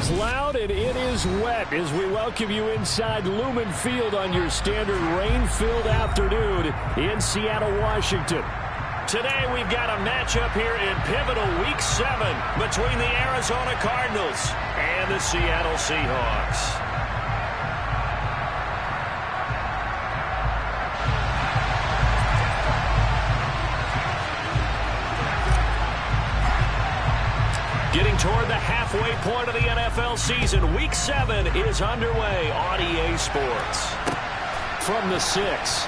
is loud and it is wet as we welcome you inside Lumen Field on your standard rain-filled afternoon in Seattle, Washington. Today we've got a matchup here in pivotal Week 7 between the Arizona Cardinals and the Seattle Seahawks. Getting toward the halfway point of the NFL season, Week 7 is underway on EA Sports. From the 6.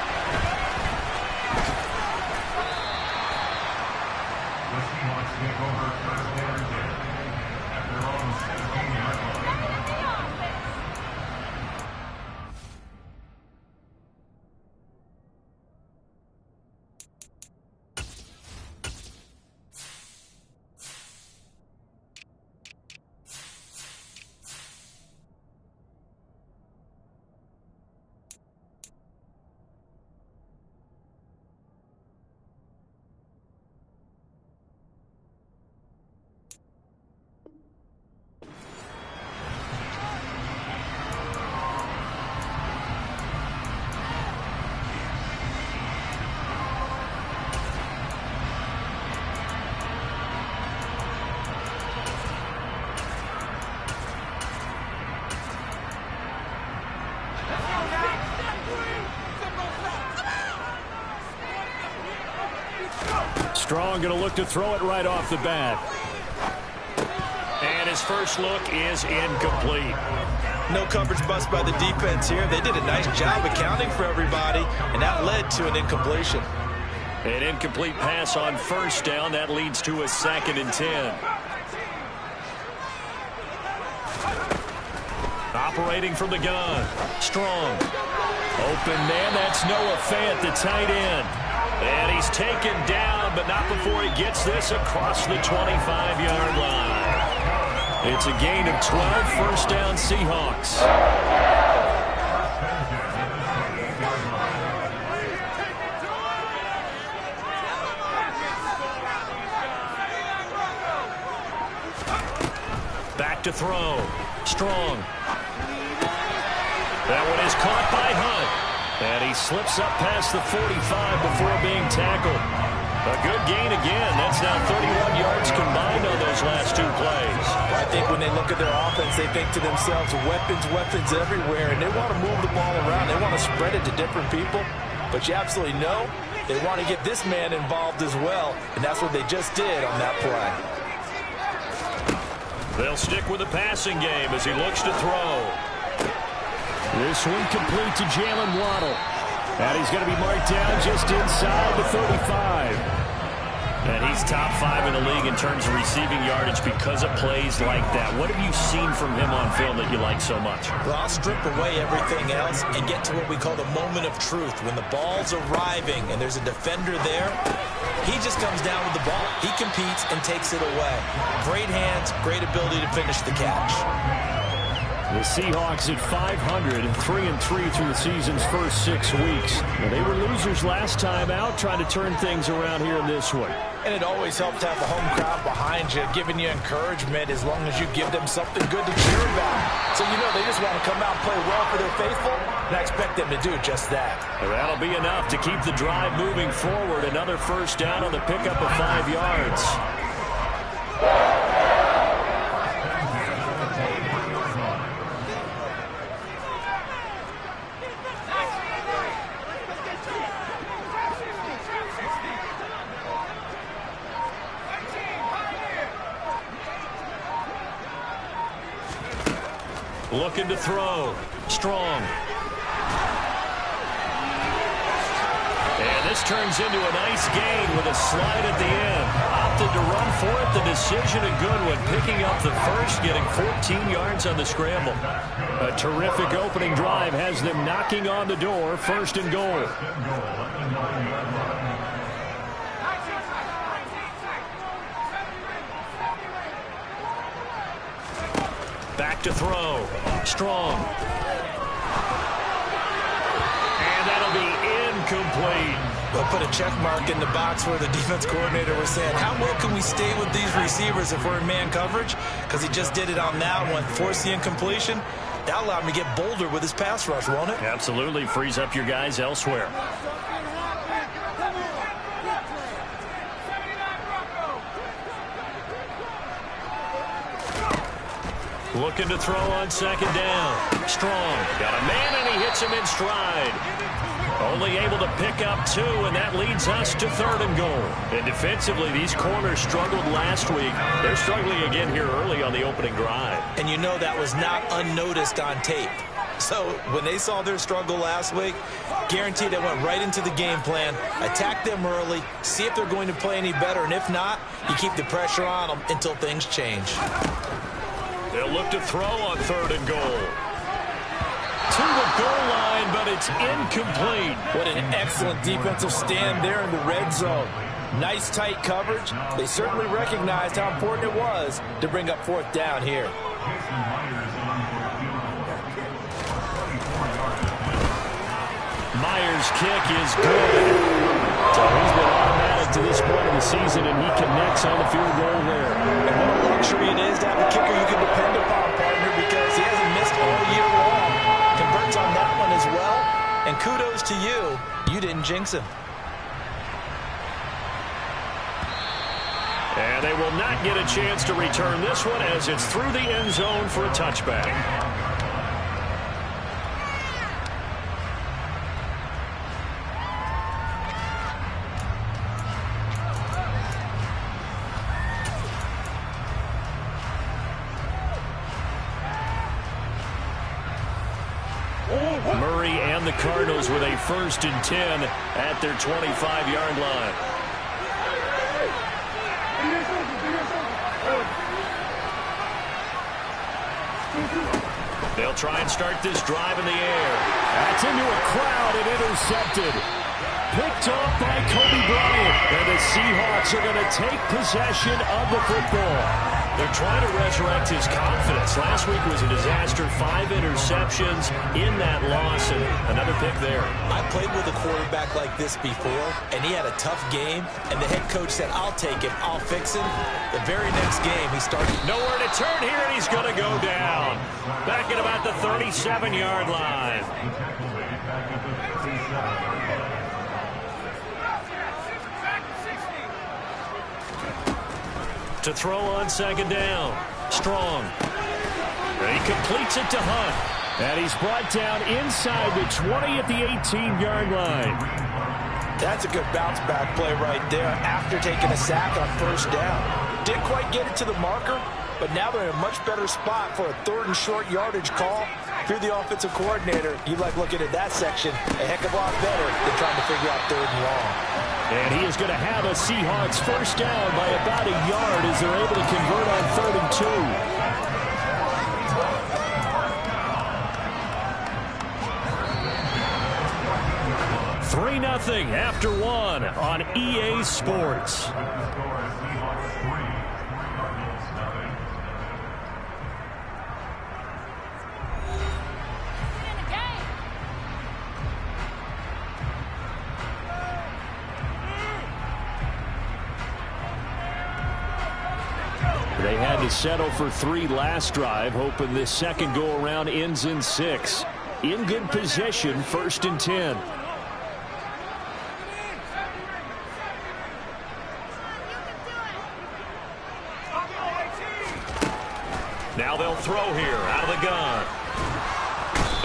Strong going to look to throw it right off the bat. And his first look is incomplete. No coverage bust by the defense here. They did a nice job accounting for everybody, and that led to an incompletion. An incomplete pass on first down. That leads to a 2nd and 10. Operating from the gun. Strong. Open man. That's Noah Fant, the tight end. And he's taken down, but not before he gets this across the 25-yard line. It's a gain of 12, first down Seahawks. Back to throw. Strong. That one is caught by Hunt. And he slips up past the 45 before being tackled. A good gain again. That's now 31 yards combined on those last 2 plays. I think when they look at their offense, they think to themselves, weapons everywhere, and they want to move the ball around. They want to spread it to different people. But you absolutely know they want to get this man involved as well, and that's what they just did on that play. They'll stick with the passing game as he looks to throw. This one complete to Jalen Waddle. And he's going to be marked down just inside the 35. And he's top 5 in the league in terms of receiving yardage because of plays like that. What have you seen from him on film that you like so much? Well, I'll strip away everything else and get to what we call the moment of truth. When the ball's arriving and there's a defender there, he just comes down with the ball. He competes and takes it away. Great hands, great ability to finish the catch. The Seahawks at 500, 3-3 through the season's first 6 weeks. Now, they were losers last time out, trying to turn things around here in this one. And it always helps to have a home crowd behind you, giving you encouragement as long as you give them something good to cheer about. So you know they just want to come out and play well for their faithful, and I expect them to do just that. And that'll be enough to keep the drive moving forward. Another first down on the pickup of 5 yards. Looking to throw. Strong. And this turns into a nice gain with a slide at the end. Opted to run for it. The decision a good one. Picking up the first, getting 14 yards on the scramble. A terrific opening drive has them knocking on the door. 1st and goal. Back to throw. Strong. And that'll be incomplete. We'll put a check mark in the box where the defense coordinator was saying, how well can we stay with these receivers if we're in man coverage? Because he just did it on that one, forced the incompletion. That allowed him to get bolder with his pass rush, won't it? Absolutely. Frees up your guys elsewhere. Looking to throw on second down. Strong. Got a man, and he hits him in stride. Only able to pick up 2, and that leads us to 3rd and goal. And defensively, these corners struggled last week. They're struggling again here early on the opening drive. And you know that was not unnoticed on tape. So when they saw their struggle last week, guaranteed they went right into the game plan, attack them early, see if they're going to play any better, and if not, you keep the pressure on them until things change. They'll look to throw on 3rd and goal. To the goal line, but it's incomplete. What an excellent defensive stand there in the red zone. Nice tight coverage. They certainly recognized how important it was to bring up 4th down here. Myers' kick is good. So he's been automatic to this point of the season, and he connects on the field goal there. And what a luxury it is to have a kicker you can depend upon, partner, because he hasn't missed all year long. Converts on that one as well. And kudos to you. You didn't jinx him. And they will not get a chance to return this one as it's through the end zone for a touchback. Murray and the Cardinals with a 1st and 10 at their 25-yard line. They'll try and start this drive in the air. That's into a crowd and intercepted. Picked off by Kobe Bryant. And the Seahawks are going to take possession of the football. They're trying to resurrect his confidence. Last week was a disaster. 5 interceptions in that loss, and another pick there. I played with a quarterback like this before, and he had a tough game, and the head coach said, I'll take him, I'll fix him. The very next game, he started. Nowhere to turn here, and he's going to go down. Back at about the 37-yard line. To throw on second down. Strong. And he completes it to Hunt. And he's brought down inside the 20 at the 18-yard line. That's a good bounce-back play right there after taking a sack on 1st down. Didn't quite get it to the marker, but now they're in a much better spot for a 3rd and short yardage call. If you're the offensive coordinator, you like looking at that section a heck of a lot better than trying to figure out 3rd and long. And he is going to have a Seahawks 1st down by about a yard as they're able to convert on 3rd and 2. 3-0 after 1 on EA Sports. They had to settle for 3 last drive, hoping this second go-around ends in 6. In good position, 1st and 10. Now they'll throw here out of the gun.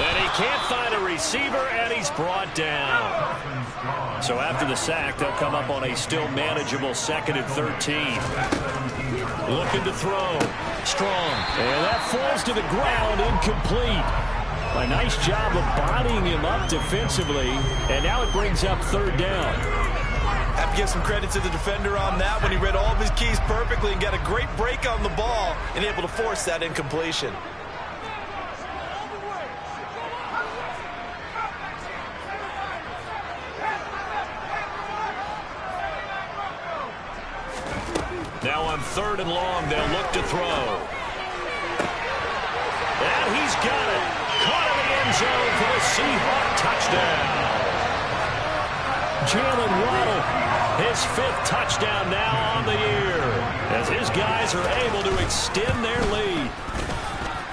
And he can't find a receiver, and he's brought down. So after the sack, they'll come up on a still manageable 2nd and 13. Looking to throw. Strong. And that falls to the ground, incomplete. A nice job of bodying him up defensively, and now it brings up 3rd down. Have to give some credit to the defender on that when he read all of his keys perfectly and got a great break on the ball and able to force that incompletion. Now on 3rd and long, they'll look to throw. And he's got it. Caught in the end zone for the Seahawks touchdown. Jalen Waddle, his 5th touchdown now on the year, as his guys are able to extend their lead.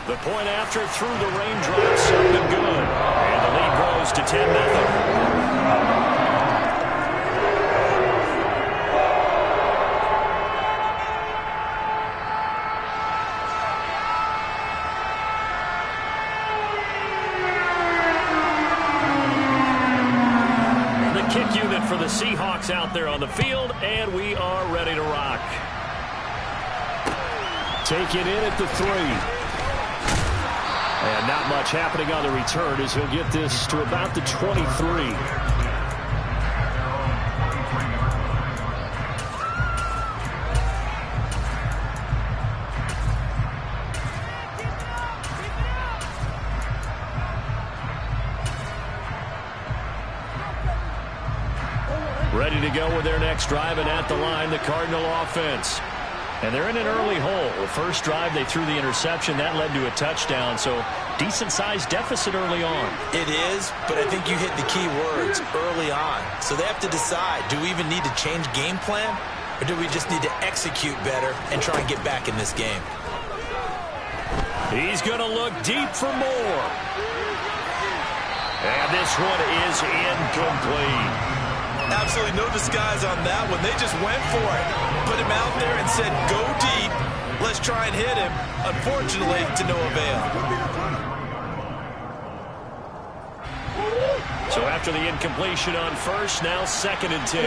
The point after through the raindrops, something good. And the lead grows to 10-0. Kick unit for the Seahawks out there on the field, and we are ready to rock. Taken in at the 3. And not much happening on the return as he'll get this to about the 23. Ready to go with their next drive, and at the line, the Cardinal offense. And they're in an early hole. The first drive, they threw the interception. That led to a touchdown, so decent-sized deficit early on. It is, but I think you hit the key words, early on. So they have to decide, do we even need to change game plan, or do we just need to execute better and try and get back in this game? He's going to look deep for more. And this one is incomplete. Absolutely no disguise on that one. They just went for it. Put him out there and said, go deep. Let's try and hit him. Unfortunately, to no avail. So after the incompletion on first, now 2nd and 10.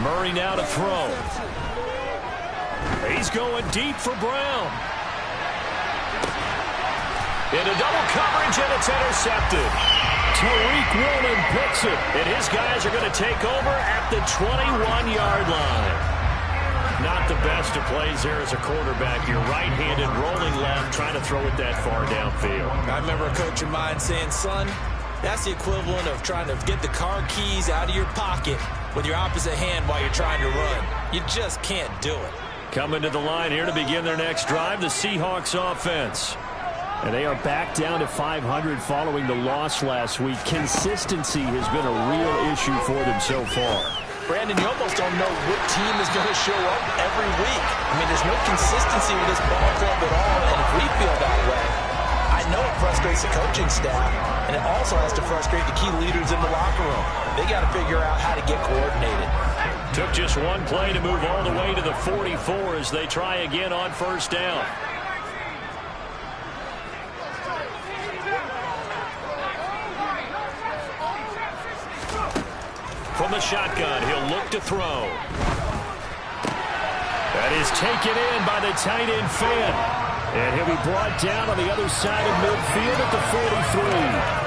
Murray now to throw. He's going deep for Brown. Into double coverage, and it's intercepted. Tariq Woolen picks it, and his guys are going to take over at the 21-yard line. Not the best of plays there as a quarterback. You're right-handed, rolling left, trying to throw it that far downfield. I remember a coach of mine saying, son, that's the equivalent of trying to get the car keys out of your pocket with your opposite hand while you're trying to run. You just can't do it. Coming to the line here to begin their next drive, the Seahawks offense. And they are back down to 500 following the loss last week. Consistency has been a real issue for them so far. Brandon, you almost don't know what team is going to show up every week. I mean, there's no consistency with this ball club at all, and if we feel that way, I know it frustrates the coaching staff, and it also has to frustrate the key leaders in the locker room. They got to figure out how to get coordinated. Took just one play to move all the way to the 44 as they try again on first down. From the shotgun, he'll look to throw. That is taken in by the tight end Finn. And he'll be brought down on the other side of midfield at the 43.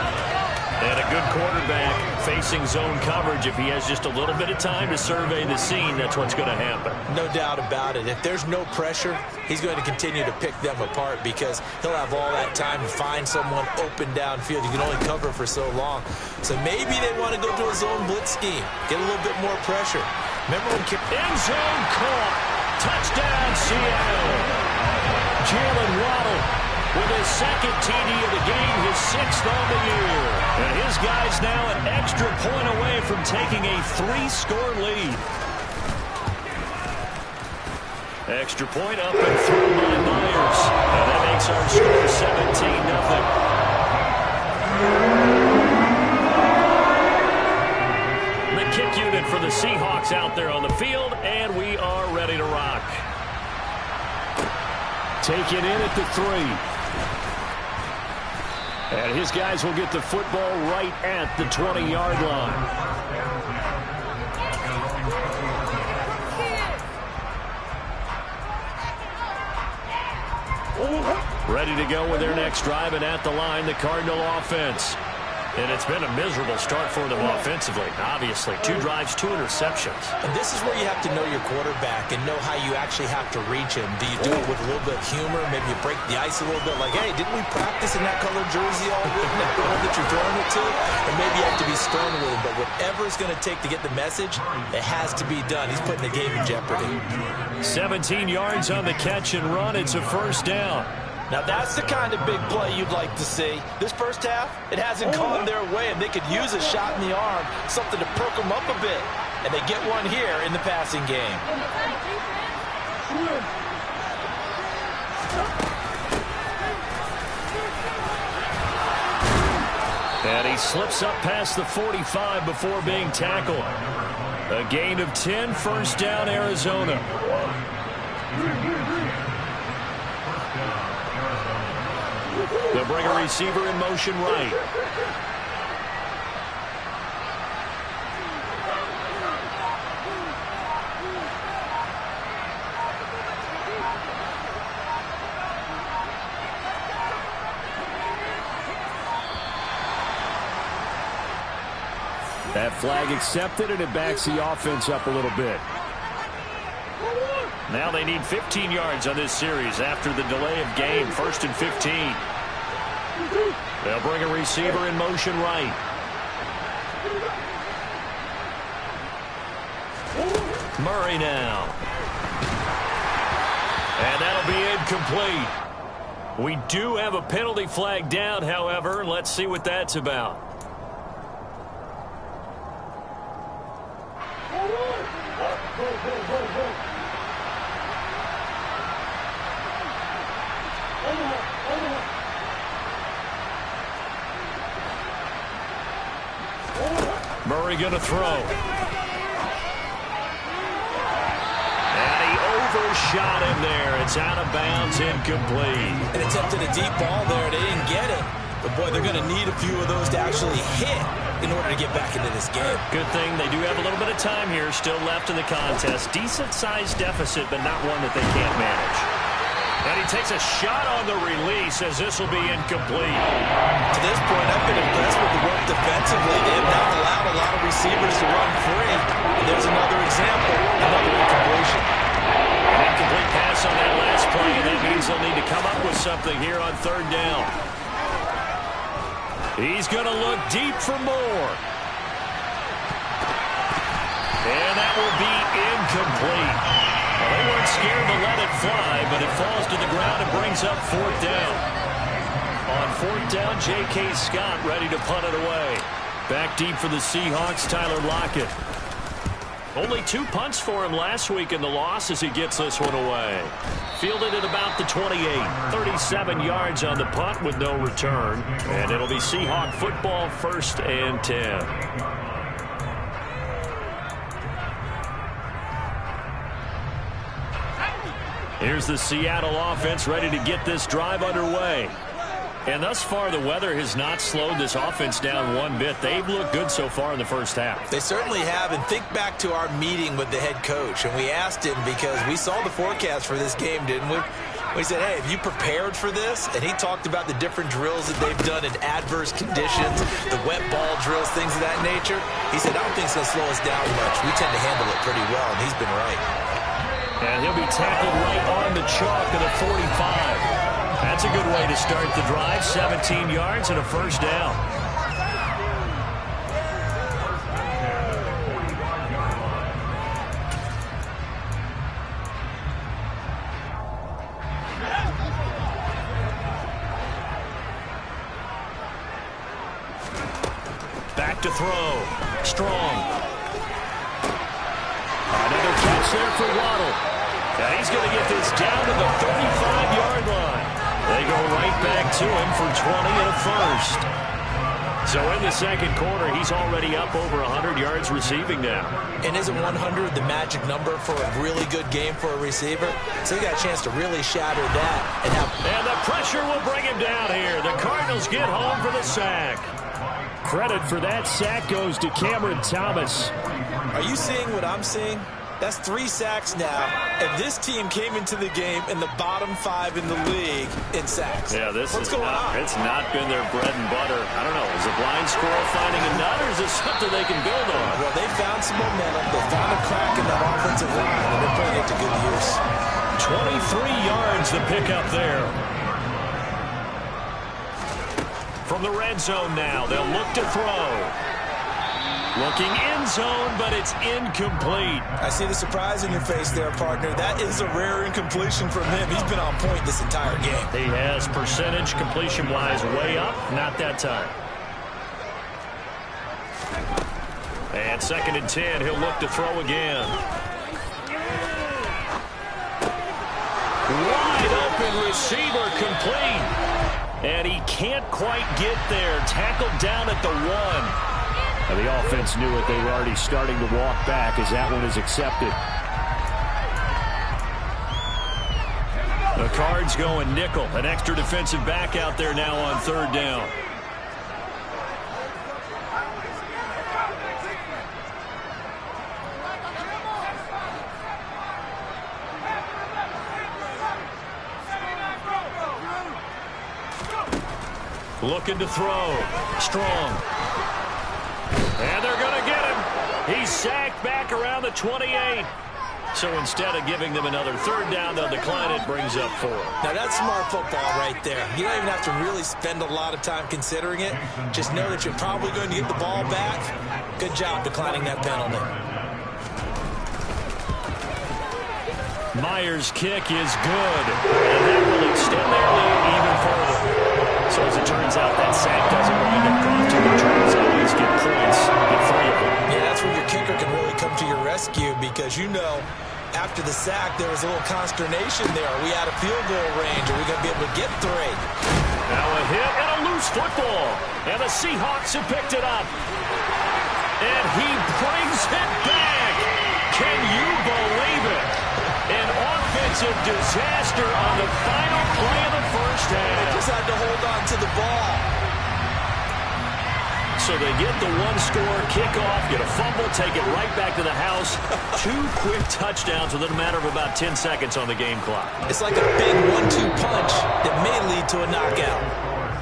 And a good quarterback facing zone coverage. If he has just a little bit of time to survey the scene, that's what's going to happen. No doubt about it. If there's no pressure, he's going to continue to pick them apart because he'll have all that time to find someone open downfield. You can only cover for so long. So maybe they want to go to a zone blitz scheme, get a little bit more pressure. Remember when end zone caught. Touchdown, Seattle. Jalen Waddle with his 2nd TD of the game, his 6th on the year. And his guys now an extra point away from taking a 3-score lead. Extra point up and through by Myers. And that makes our score 17-0. The kick unit for the Seahawks out there on the field, and we are ready to rock. Taken in at the 3. And his guys will get the football right at the 20-yard line. Ready to go with their next drive, and at the line, the Cardinal offense. And it's been a miserable start for them offensively. Obviously, 2 drives, 2 interceptions. And this is where you have to know your quarterback and know how you actually have to reach him. Do you do it with a little bit of humor? Maybe you break the ice a little bit like, hey, didn't we practice in that colored jersey all week, that girl that you're throwing it to? Or maybe you have to be stern with him. But whatever it's going to take to get the message, it has to be done. He's putting the game in jeopardy. 17 yards on the catch and run. It's a first down. Now, that's the kind of big play you'd like to see. This first half, it hasn't gone their way, and they could use a shot in the arm, something to perk them up a bit. And they get one here in the passing game. And he slips up past the 45 before being tackled. A gain of 10, first down, Arizona. They'll bring a receiver in motion right. That flag accepted, and it backs the offense up a little bit. Now they need 15 yards on this series after the delay of game. First and 15. They'll bring a receiver in motion right. Murray now. And that'll be incomplete. We do have a penalty flag down, however. Let's see what that's about. Murray going to throw. And he overshot him there. It's out of bounds, incomplete. And attempted a deep ball there. They didn't get it. But, boy, they're going to need a few of those to actually hit in order to get back into this game. Good thing they do have a little bit of time here still left in the contest. Decent-sized deficit, but not one that they can't manage. And he takes a shot on the release as this will be incomplete. To this point, I've been impressed with the work defensively. They have not allowed a lot of receivers to run free. And there's another example, another incompletion. An incomplete pass on that last play, and that means they'll need to come up with something here on third down. He's going to look deep for more. And that will be incomplete. Well, they weren't scared to let it fly, but it falls to the ground and brings up fourth down. On fourth down, J.K. Scott ready to punt it away. Back deep for the Seahawks, Tyler Lockett. Only 2 punts for him last week in the loss as he gets this one away. Fielded at about the 28. 37 yards on the punt with no return. And it'll be Seahawk football, first and 10. Here's the Seattle offense ready to get this drive underway. And thus far, the weather has not slowed this offense down one bit. They've looked good so far in the first half. They certainly have. And think back to our meeting with the head coach. And we asked him because we saw the forecast for this game, didn't we? We said, hey, have you prepared for this? And he talked about the different drills that they've done in adverse conditions, the wet ball drills, things of that nature. He said, I don't think it's going to slow us down much. We tend to handle it pretty well, and he's been right. And he'll be tackled right on the chalk at the 45. That's a good way to start the drive. 17 yards and a first down. Back to throw. Strong. Another catch there for Waddle. And he's going to get this down to the 35-yard line. They go right back to him for 20 and a first. So in the second quarter, he's already up over 100 yards receiving now. And isn't 100 the magic number for a really good game for a receiver? So he got a chance to really shatter that. And the pressure will bring him down here. The Cardinals get home for the sack. Credit for that sack goes to Cameron Thomas. Are you seeing what I'm seeing? That's 3 sacks now, and this team came into the game in the bottom 5 in the league in sacks. Yeah, What's going on? It's not been their bread and butter. I don't know. Is a blind squirrel finding a nut, or is this something they can build on? Well, they found some momentum. They found a crack in that offensive line, and they're putting it to good use. 23 yards the pickup there. From the red zone now, they'll look to throw. Looking end zone, but it's incomplete. I see the surprise in your face there, partner. That is a rare incompletion from him. He's been on point this entire game. He has percentage completion-wise way up. Not that time. And 2nd and 10, he'll look to throw again. Wide open receiver complete. And he can't quite get there. Tackled down at the 1. And the offense knew it. They were already starting to walk back as that one is accepted. The Cards going nickel. An extra defensive back out there now on 3rd down. Looking to throw. Strong. And they're going to get him. He's sacked back around the 28. So instead of giving them another 3rd down, they'll decline it, brings up 4. Now, that's smart football right there. You don't even have to really spend a lot of time considering it. Just know that you're probably going to get the ball back. Good job declining that penalty. Myers' kick is good. And that will extend their lead even further. So as it turns out, that sack doesn't wind up costing the Chargers at least get points in 3 of them. Yeah, that's where your kicker can really come to your rescue because, you know, after the sack, there was a little consternation there. Are we out of field goal range? Are we going to be able to get 3? Now a hit and a loose football. And the Seahawks have picked it up. And he brings it back. Can you believe it? An offensive disaster on the final play of the first half. They just had to hold on to the ball. So they get the 1-score kickoff, get a fumble, take it right back to the house. 2 quick touchdowns within a matter of about 10 seconds on the game clock. It's like a big 1-2 punch that may lead to a knockout.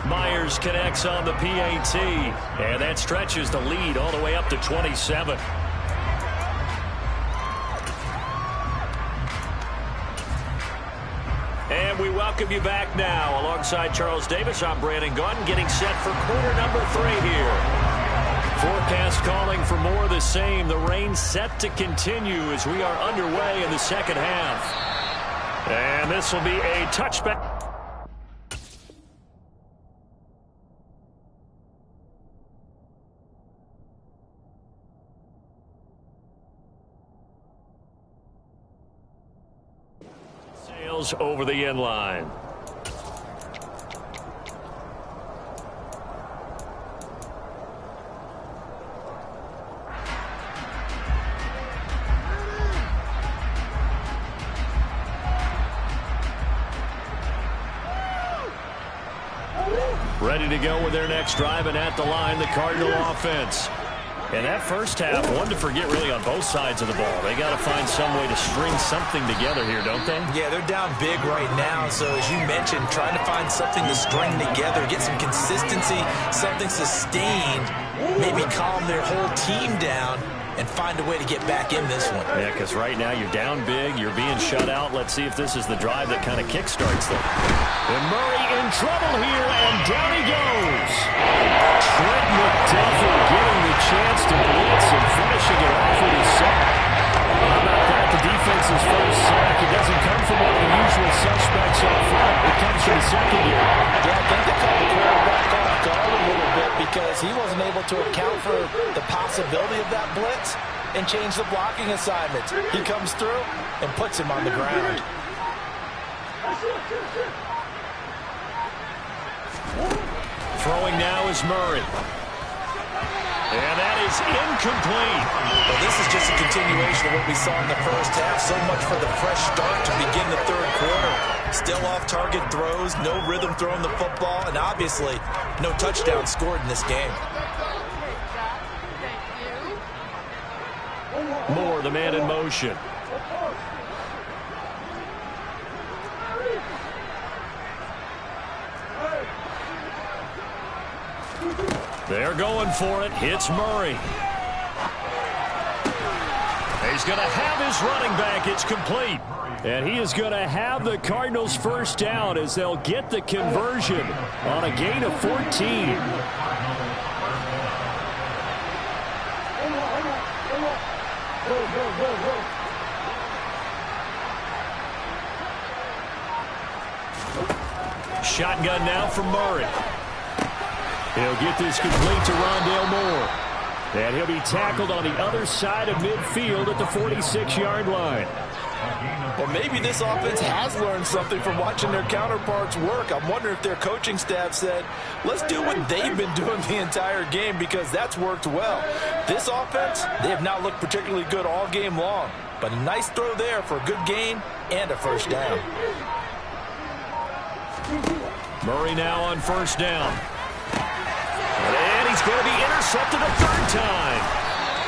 Myers connects on the PAT, and that stretches the lead all the way up to 27. And we welcome you back now. Alongside Charles Davis, I'm Brandon Gaudin, getting set for quarter number 3 here. Forecast calling for more of the same. The rain set to continue as we are underway in the second half. And this will be a touchback. Over the end line. Ready to go with their next drive, and at the line, the Cardinal offense. And that first half, one to forget really on both sides of the ball. They got to find some way to string something together here, don't they? Yeah, they're down big right now. So as you mentioned, trying to find something to string together, get some consistency, something sustained, maybe calm their whole team down and find a way to get back in this one. Yeah, because right now you're down big, you're being shut out. Let's see if this is the drive that kind of kickstarts them. And Murray in trouble here, and down he goes. Trent McDuffie getting the chance to blitz and finishing it off with his sack. How about that? The defense's first sack. It doesn't come from one of the usual suspects up front. It comes from the secondary. Yeah, I think they caught the quarterback off guard a little bit because he wasn't able to account for the possibility of that blitz and change the blocking assignments. He comes through and puts him on the ground. Throwing now is Murray. And that is incomplete. Well, this is just a continuation of what we saw in the first half. So much for the fresh start to begin the 3rd quarter. Still off-target throws, no rhythm throwing the football, and obviously no touchdown scored in this game. Moore, the man in motion. They're going for it. Hits Murray. He's going to have his running back. It's complete. And he is going to have the Cardinals first down as they'll get the conversion on a gain of 14. Shotgun now from Murray. He'll get this complete to Rondale Moore. And he'll be tackled on the other side of midfield at the 46-yard line. Well, maybe this offense has learned something from watching their counterparts work. I'm wondering if their coaching staff said, let's do what they've been doing the entire game, because that's worked well. This offense, they have not looked particularly good all game long. But a nice throw there for a good gain and a first down. Murray now on first down. And he's going to be intercepted a third time.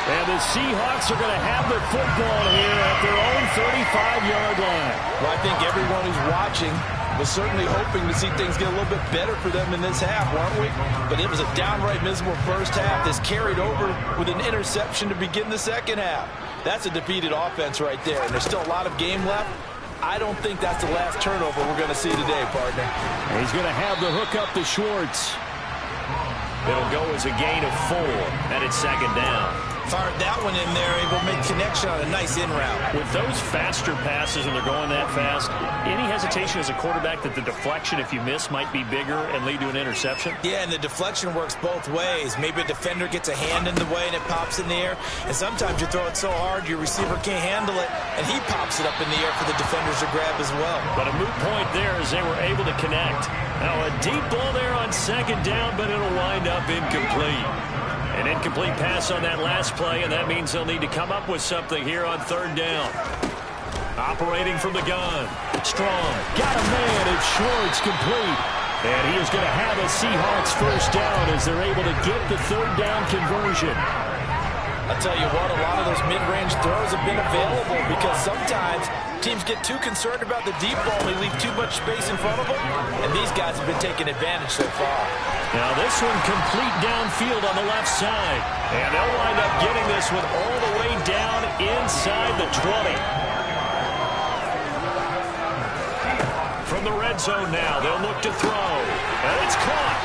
And the Seahawks are going to have the football here at their own 35-yard line. Well, I think everyone who's watching was certainly hoping to see things get a little bit better for them in this half, weren't we? But it was a downright miserable first half. This carried over with an interception to begin the second half. That's a defeated offense right there, and there's still a lot of game left. I don't think that's the last turnover we're going to see today, partner. And he's going to have the hook up to Schwartz. It'll go as a gain of 4, and it's second down. Fired that one in there, able to make connection on a nice in route. With those faster passes and they're going that fast, any hesitation as a quarterback that the deflection, if you miss, might be bigger and lead to an interception? Yeah, and the deflection works both ways. Maybe a defender gets a hand in the way and it pops in the air. And sometimes you throw it so hard your receiver can't handle it, and he pops it up in the air for the defenders to grab as well. But a moot point there as they were able to connect. Now a deep ball there on second down, but it'll wind up incomplete. An incomplete pass on that last play, and that means they'll need to come up with something here on third down. Operating from the gun. Strong. Got a man. It's Schwartz complete. And he is going to have a Seahawks first down as they're able to get the third down conversion. I'll tell you what, a lot of those mid-range throws have been available because sometimes teams get too concerned about the deep ball. They leave too much space in front of them, and these guys have been taking advantage so far. Now this one complete downfield on the left side. And they'll wind up getting this one all the way down inside the 20. From the red zone now, they'll look to throw. And it's caught.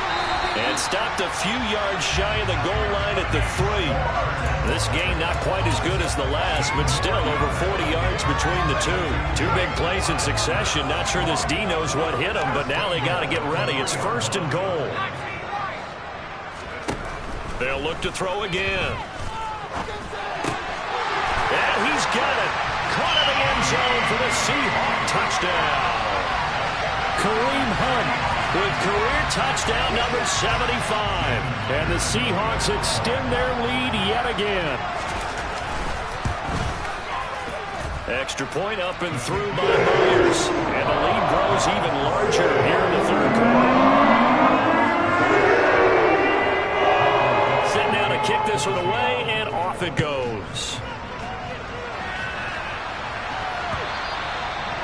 And stopped a few yards shy of the goal line at the 3. This game not quite as good as the last, but still over 40 yards between the two. Two big plays in succession. Not sure this D knows what hit them, but now they got to get ready. It's first and goal. They'll look to throw again. And he's got it. Caught in the end zone for the Seahawks touchdown. Kareem Hunt with career touchdown number 75. And the Seahawks extend their lead yet again. Extra point up and through by Myers. And the lead grows even larger here in the third quarter. Sitting down to kick this one away, and off it goes.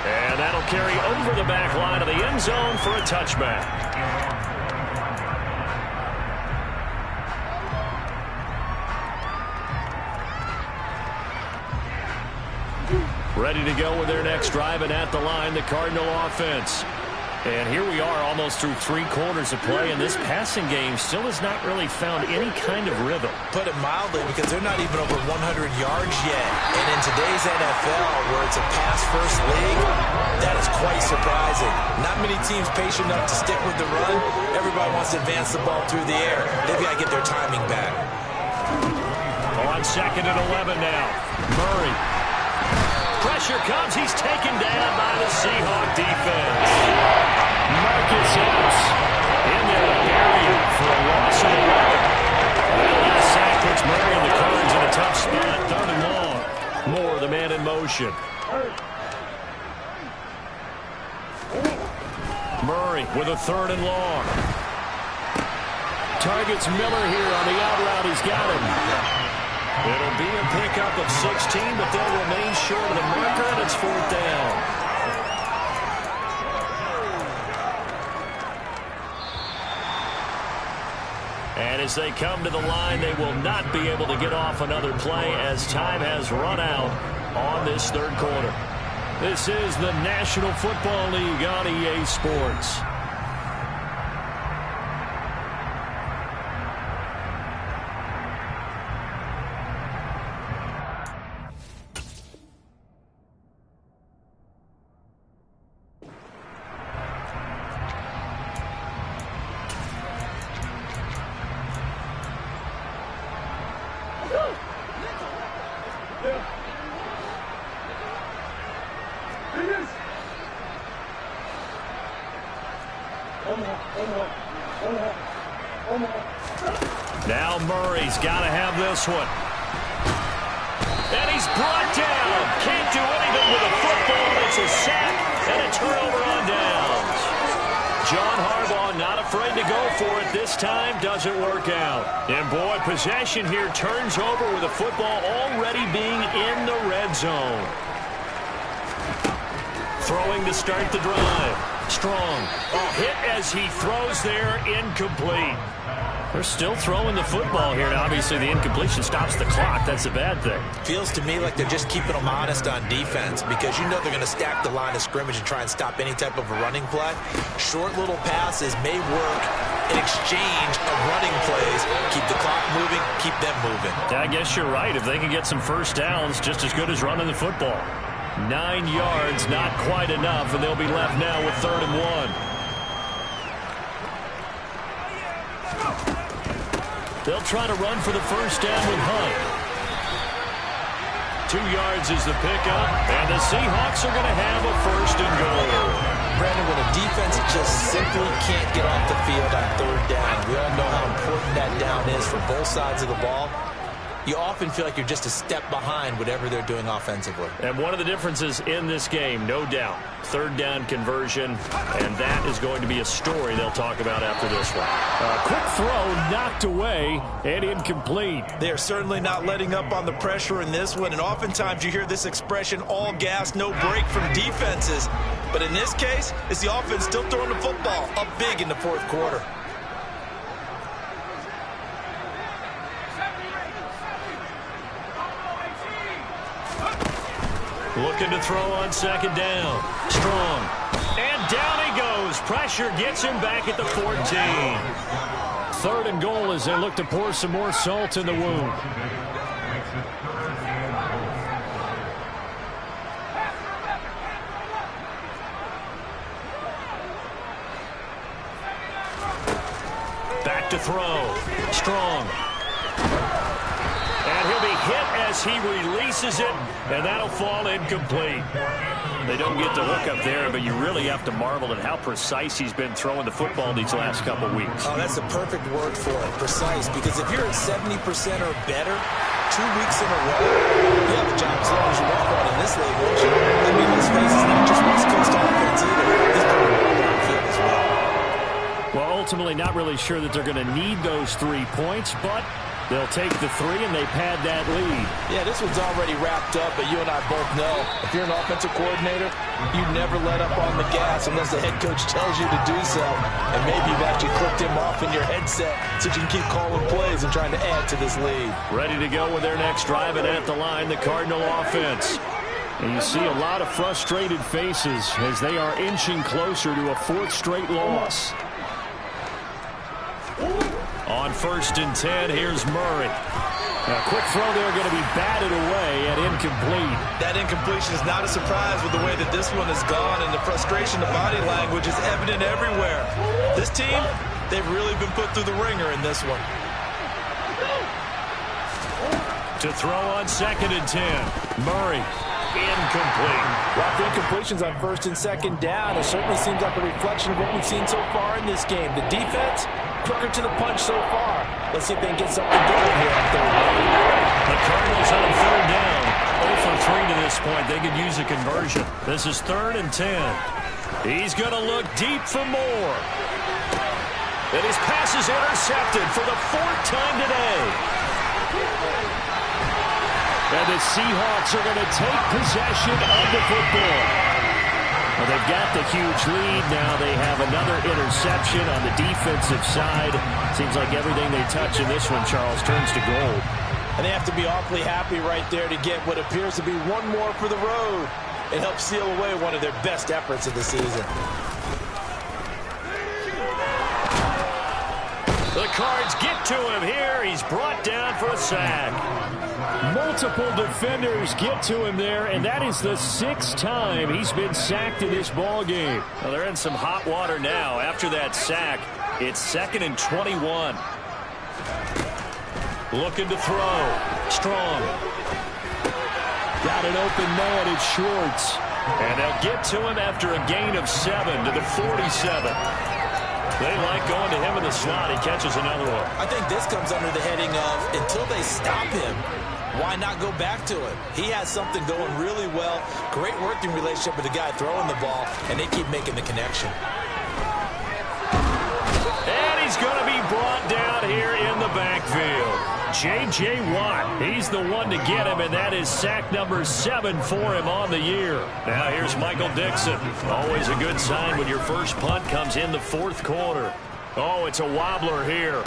And that'll carry over the back line of the end zone for a touchback. Ready to go with their next drive, and at the line, the Cardinal offense. And here we are almost through 3 quarters of play, and this passing game still has not really found any kind of rhythm. Put it mildly, because they're not even over 100 yards yet. And in today's NFL, where it's a pass-first league, that is quite surprising. Not many teams patient enough to stick with the run. Everybody wants to advance the ball through the air. They've got to get their timing back. On second and 11 now. Murray. Pressure comes. He's taken down by the Seahawk defense. Marcus Epps in the area for a loss of 11. That sack puts Murray and the Cards in a tough spot. Third and long. Moore, the man in motion. Murray with a third and long. Targets Miller here on the out route. He's got him. It'll be a pickup of 16, but they'll remain short of the marker, and it's 4th down. And as they come to the line, they will not be able to get off another play as time has run out on this 3rd quarter. This is the National Football League on EA Sports. Now Murray's got to have this one. And he's brought down. Can't do anything with a football. It's a sack and a turnover on downs. John Harbaugh not afraid to go for it. This time doesn't work out. And boy, possession here turns over with the football already being in the red zone. Throwing to start the drive. Strong. Hit as he throws there, incomplete. They're still throwing the football here. Now, obviously, the incompletion stops the clock. That's a bad thing. Feels to me like they're just keeping them honest on defense because you know they're going to stack the line of scrimmage and try and stop any type of a running play. Short little passes may work in exchange of running plays. Keep the clock moving, keep them moving. I guess you're right. If they can get some first downs, just as good as running the football. 9 yards, not quite enough, and they'll be left now with 3rd and 1. They'll try to run for the first down with Hunt. 2 yards is the pickup, and the Seahawks are going to have a 1st and goal. Brandon, when a defense just simply can't get off the field on 3rd down, we all know how important that down is for both sides of the ball. You often feel like you're just a step behind whatever they're doing offensively. And one of the differences in this game, no doubt, 3rd down conversion, and that is going to be a story they'll talk about after this one. A quick throw knocked away and incomplete. They are certainly not letting up on the pressure in this one, and oftentimes you hear this expression, all gas, no break from defenses. But in this case, it's the offense still throwing the football up big in the 4th quarter. Looking to throw on 2nd down. Strong. And down he goes. Pressure gets him back at the 14. 3rd and goal as they look to pour some more salt in the wound. Back to throw. Strong. And he'll be hit as he releases it, and that'll fall incomplete. They don't get the hook up there, but you really have to marvel at how precise he's been throwing the football these last couple of weeks. Oh, that's the perfect word for it, precise, because if you're at 70% or better 2 weeks in a row, you have a job as long as you walk on in this league, won't you? I mean, let's face it, it's not just West Coast offense either. He's putting the ball downfield as well. Well, ultimately, not really sure that they're going to need those 3 points, but they'll take the 3 and they pad that lead. Yeah, this one's already wrapped up, but you and I both know if you're an offensive coordinator, you never let up on the gas unless the head coach tells you to do so. And maybe you've actually clicked him off in your headset so you can keep calling plays and trying to add to this lead. Ready to go with their next drive, and at the line, the Cardinal offense. And you see a lot of frustrated faces as they are inching closer to a 4th straight loss. On 1st and 10, here's Murray. A quick throw there going to be batted away and incomplete. That incompletion is not a surprise with the way that this one has gone, and the frustration, the body language is evident everywhere. This team, they've really been put through the ringer in this one. To throw on 2nd and 10, Murray. Incomplete. Well, the incompletions on 1st and 2nd down, it certainly seems like a reflection of what we've seen so far in this game. The defense, quicker to the punch so far. Let's see if they can get something going here on 3rd down. The Cardinals on 3rd down. 0 for 3 to this point. They could use a conversion. This is 3rd and 10. He's going to look deep for more. And his pass is intercepted for the 4th time today. And And the Seahawks are going to take possession of the football. Well, they've got the huge lead. Now they have another interception on the defensive side. Seems like everything they touch in this one, Charles, turns to gold. And they have to be awfully happy right there to get what appears to be one more for the road. It helps seal away one of their best efforts of the season. The Cards get to him here. He's brought down for a sack. Multiple defenders get to him there, and that is the 6th time he's been sacked in this ball game. Well, they're in some hot water now. After that sack, it's 2nd and 21. Looking to throw. Strong. Got an open man. It's Schwartz. And they'll get to him after a gain of 7 to the 47. They like going to him in the slot. He catches another one. I think this comes under the heading of until they stop him, why not go back to him? He has something going really well. Great working relationship with the guy throwing the ball, and they keep making the connection. And he's going to be brought down here in the backfield. J.J. Watt, he's the one to get him, and that is sack number 7 for him on the year. Now here's Michael Dixon. Always a good sign when your first punt comes in the 4th quarter. Oh, it's a wobbler here.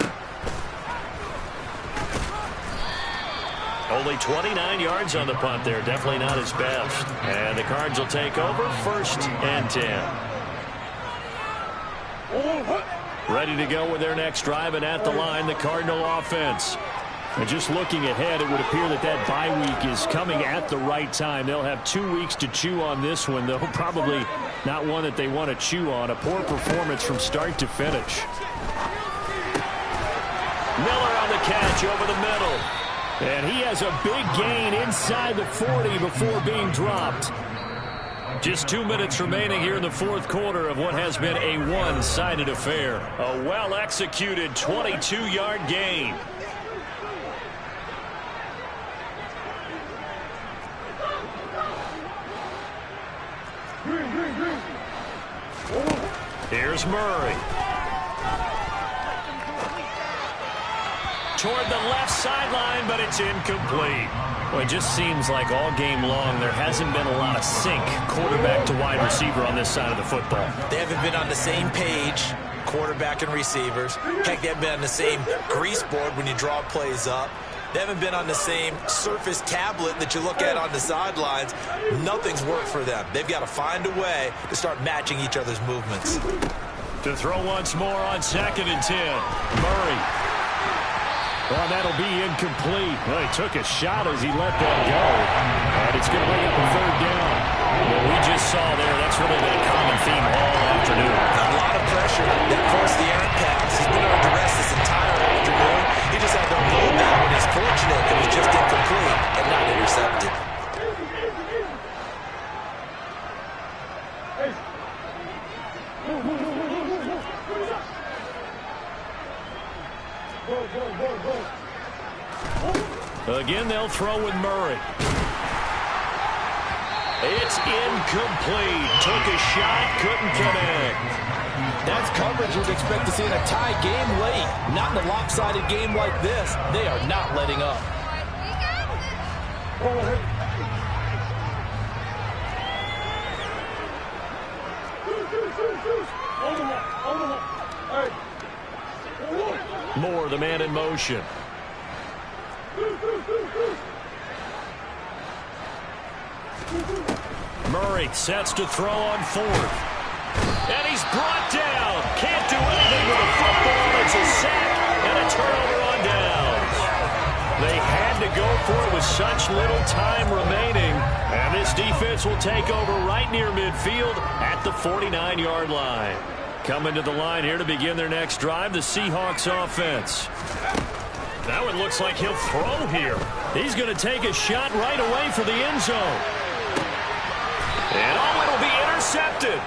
Only 29 yards on the punt there. Definitely not his best. And the Cards will take over 1st and 10. Ready to go with their next drive, and at the line, the Cardinal offense. And just looking ahead, it would appear that that bye week is coming at the right time. They'll have 2 weeks to chew on this one, though probably not one that they want to chew on. A poor performance from start to finish. Miller on the catch over the middle. And he has a big gain inside the 40 before being dropped. Just 2 minutes remaining here in the 4th quarter of what has been a one-sided affair. A well-executed 22-yard gain. Here's Murray. Toward the left sideline, but it's incomplete. Well, it just seems like all game long there hasn't been a lot of sync quarterback to wide receiver on this side of the football. They haven't been on the same page, quarterback and receivers. Heck, they haven't been on the same grease board when you draw plays up. They haven't been on the same surface tablet that you look at on the sidelines. Nothing's worked for them. They've got to find a way to start matching each other's movements. To throw once more on 2nd and 10. Murray. Well, that'll be incomplete. Well, he took a shot as he let that go. And it's going to bring up a 3rd down. What we just saw there, that's really been a common theme all afternoon. A lot of pressure that forced the errant pass. He's been under duress this entire afternoon. He just had to unload that one. He's fortunate it was just incomplete and not intercepted. Again, they'll throw with Murray. It's incomplete. Took a shot, couldn't connect. That's coverage you'd expect to see in a tie game late. Not in a lopsided game like this. They are not letting up. Moore, the man in motion. Murray sets to throw on 4th. And he's brought down. Can't do anything with the football. It's a sack and a turnover on downs. They had to go for it with such little time remaining. And this defense will take over right near midfield at the 49-yard line. Coming to the line here to begin their next drive, the Seahawks offense. Now it looks like he'll throw here. He's going to take a shot right away for the end zone. And it'll be intercepted.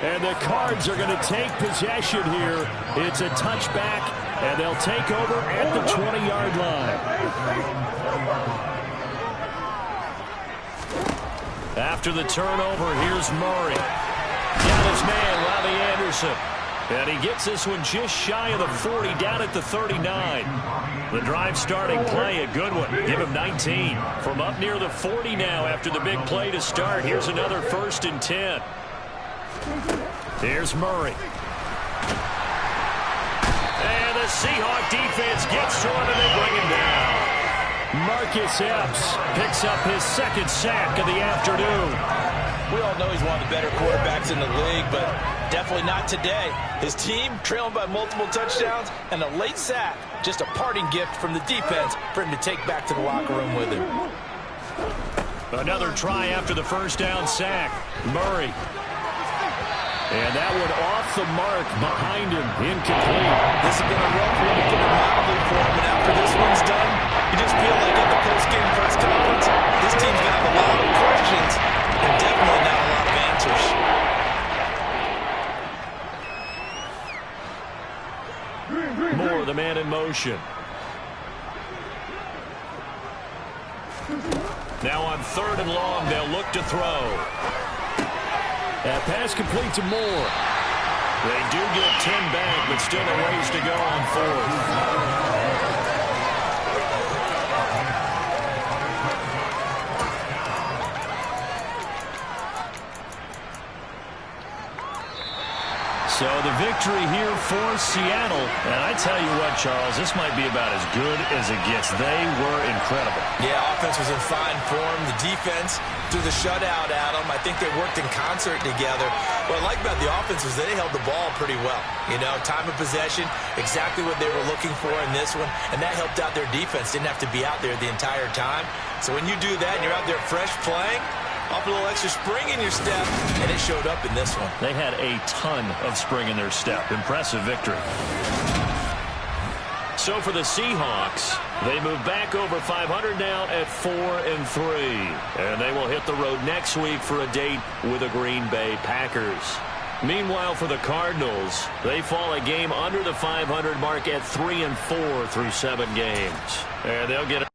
And the Cards are going to take possession here. It's a touchback, and they'll take over at the 20-yard line. After the turnover, here's Murray. Got his man, Robbie Anderson. And he gets this one just shy of the 40, down at the 39. The drive starting play, a good one. Give him 19. From up near the 40 now after the big play to start. Here's another 1st and 10. Here's Murray. And the Seahawk defense gets to him and they bring him down. Marcus Epps picks up his 2nd sack of the afternoon. We all know he's one of the better quarterbacks in the league, but definitely not today. His team trailing by multiple touchdowns and a late sack. Just a parting gift from the defense for him to take back to the locker room with him. Another try after the 1st down sack. Murray. And that one off the mark behind him. Incomplete. This has been a rough one, to put it mildly, for him. And after this one's done, you just feel like at the post-game press conference, this team's going to have a lot of questions and definitely not a lot of answers. Moore, the man in motion. Now on 3rd and long, they'll look to throw. That pass complete to Moore. They do get 10 back, but still a ways to go on 4th. So the victory here for Seattle. And I tell you what, Charles, this might be about as good as it gets. They were incredible. Yeah, offense was in fine form. The defense threw the shutout at them. I think they worked in concert together. What I like about the offense was they held the ball pretty well. You know, time of possession, exactly what they were looking for in this one. And that helped out their defense. Didn't have to be out there the entire time. So when you do that and you're out there fresh playing, off a little extra spring in your step, and it showed up in this one. They had a ton of spring in their step. Impressive victory. So for the Seahawks, they move back over 500 now at 4-3. And they will hit the road next week for a date with the Green Bay Packers. Meanwhile, for the Cardinals, they fall a game under the 500 mark at 3-4 through 7 games. And they'll get